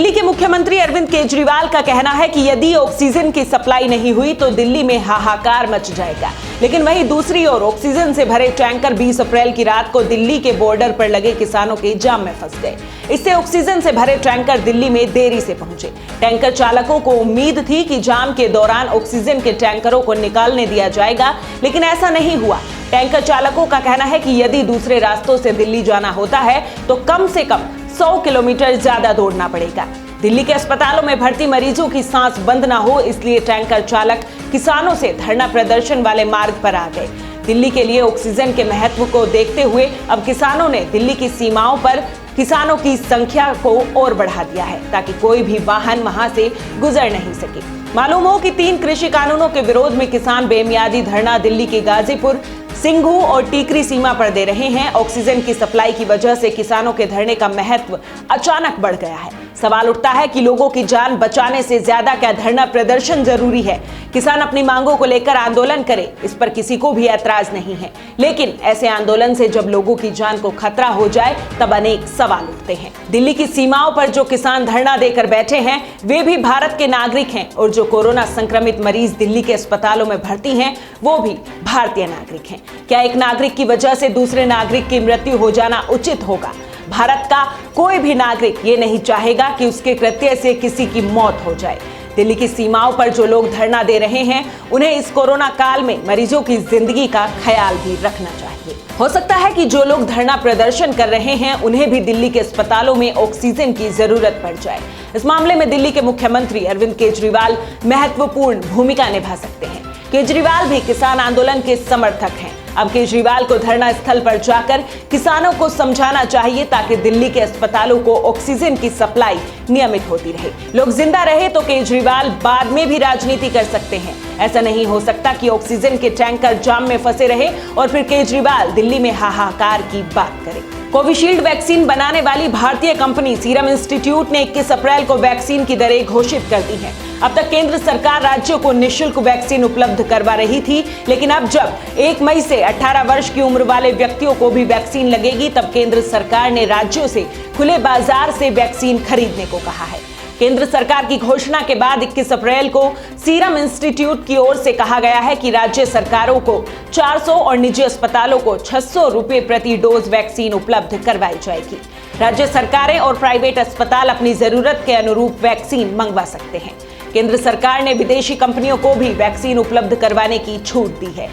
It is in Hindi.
दिल्ली के मुख्यमंत्री अरविंद केजरीवाल का कहना है कि यदि ऑक्सीजन की सप्लाई नहीं हुई तो दिल्ली में हाहाकार मच जाएगा। लेकिन वहीं दूसरी ओर ऑक्सीजन से भरे टैंकर 20 अप्रैल की रात को दिल्ली के बॉर्डर पर लगे किसानों के जाम में फंस गए। इससे ऑक्सीजन से भरे टैंकर दिल्ली में देरी से पहुंचे। टैंकर चालकों को उम्मीद थी कि जाम के दौरान ऑक्सीजन के टैंकरों को निकालने दिया जाएगा, लेकिन ऐसा नहीं हुआ। टैंकर चालकों का कहना है कि यदि दूसरे रास्तों से दिल्ली जाना होता है तो कम से कम 100 किलोमीटर ज्यादा दौड़ना पड़ेगा। दिल्ली के अस्पतालों में भर्ती मरीजों की सांस बंद ना हो, इसलिए टैंकर चालक किसानों से धरना प्रदर्शन वाले मार्ग पर आ गए। दिल्ली के लिए ऑक्सीजन के महत्व को देखते हुए अब किसानों ने दिल्ली की सीमाओं पर किसानों की संख्या को और बढ़ा दिया है ताकि कोई भी वाहन वहां से गुजर नहीं सके। मालूम हो कि 3 कृषि कानूनों के विरोध में किसान बेमियादी धरना दिल्ली के गाजीपुर, सिंघू और टीकरी सीमा पर दे रहे हैं। ऑक्सीजन की सप्लाई की वजह से किसानों के धरने का महत्व अचानक बढ़ गया है। सवाल उठता है कि लोगों की जान बचाने से ज्यादा क्या धरना प्रदर्शन जरूरी है? किसान अपनी मांगों को लेकर आंदोलन करे, इस पर किसी को भी ऐतराज नहीं है, लेकिन ऐसे आंदोलन से जब लोगों की जान को खतरा हो जाए तब अनेक सवाल उठते हैं। दिल्ली की सीमाओं पर जो किसान धरना देकर बैठे हैं वे भी भारत के नागरिक हैं और जो कोरोना संक्रमित मरीज दिल्ली के अस्पतालों में भर्ती हैं वो भी भारतीय नागरिक हैं। क्या एक नागरिक की वजह से दूसरे नागरिक की मृत्यु हो जाना उचित होगा? भारत का कोई भी नागरिक ये नहीं चाहेगा कि उसके कृत्य से किसी की मौत हो जाए। दिल्ली की सीमाओं पर जो लोग धरना दे रहे हैं उन्हें इस कोरोना काल में मरीजों की जिंदगी का ख्याल भी रखना चाहिए। हो सकता है कि जो लोग धरना प्रदर्शन कर रहे हैं उन्हें भी दिल्ली के अस्पतालों में ऑक्सीजन की जरूरत पड़ जाए। इस मामले में दिल्ली के मुख्यमंत्री अरविंद केजरीवाल महत्वपूर्ण भूमिका निभा सकते हैं। केजरीवाल भी किसान आंदोलन के समर्थक हैं। अब केजरीवाल को धरना स्थल पर जाकर किसानों को समझाना चाहिए ताकि दिल्ली के अस्पतालों को ऑक्सीजन की सप्लाई नियमित होती रहे। लोग जिंदा रहे तो केजरीवाल बाद में भी राजनीति कर सकते हैं। ऐसा नहीं हो सकता कि ऑक्सीजन के टैंकर जाम में फंसे रहे और फिर केजरीवाल दिल्ली में हाहाकार की बात करे। कोविशील्ड वैक्सीन बनाने वाली भारतीय कंपनी सीरम इंस्टीट्यूट ने 21 अप्रैल को वैक्सीन की दरें घोषित कर दी हैं। अब तक केंद्र सरकार राज्यों को निःशुल्क वैक्सीन उपलब्ध करवा रही थी, लेकिन अब जब 1 मई से 18 वर्ष की उम्र वाले व्यक्तियों को भी वैक्सीन लगेगी तब केंद्र सरकार ने राज्यों से खुले बाजार से वैक्सीन खरीदने को कहा है। केंद्र सरकार की घोषणा के बाद 21 अप्रैल को सीरम इंस्टीट्यूट की ओर से कहा गया है कि राज्य सरकारों को 400 और निजी अस्पतालों को 600 रुपए प्रति डोज वैक्सीन उपलब्ध करवाई जाएगी। राज्य सरकारें और प्राइवेट अस्पताल अपनी जरूरत के अनुरूप वैक्सीन मंगवा सकते हैं। केंद्र सरकार ने विदेशी कंपनियों को भी वैक्सीन उपलब्ध करवाने की छूट दी है।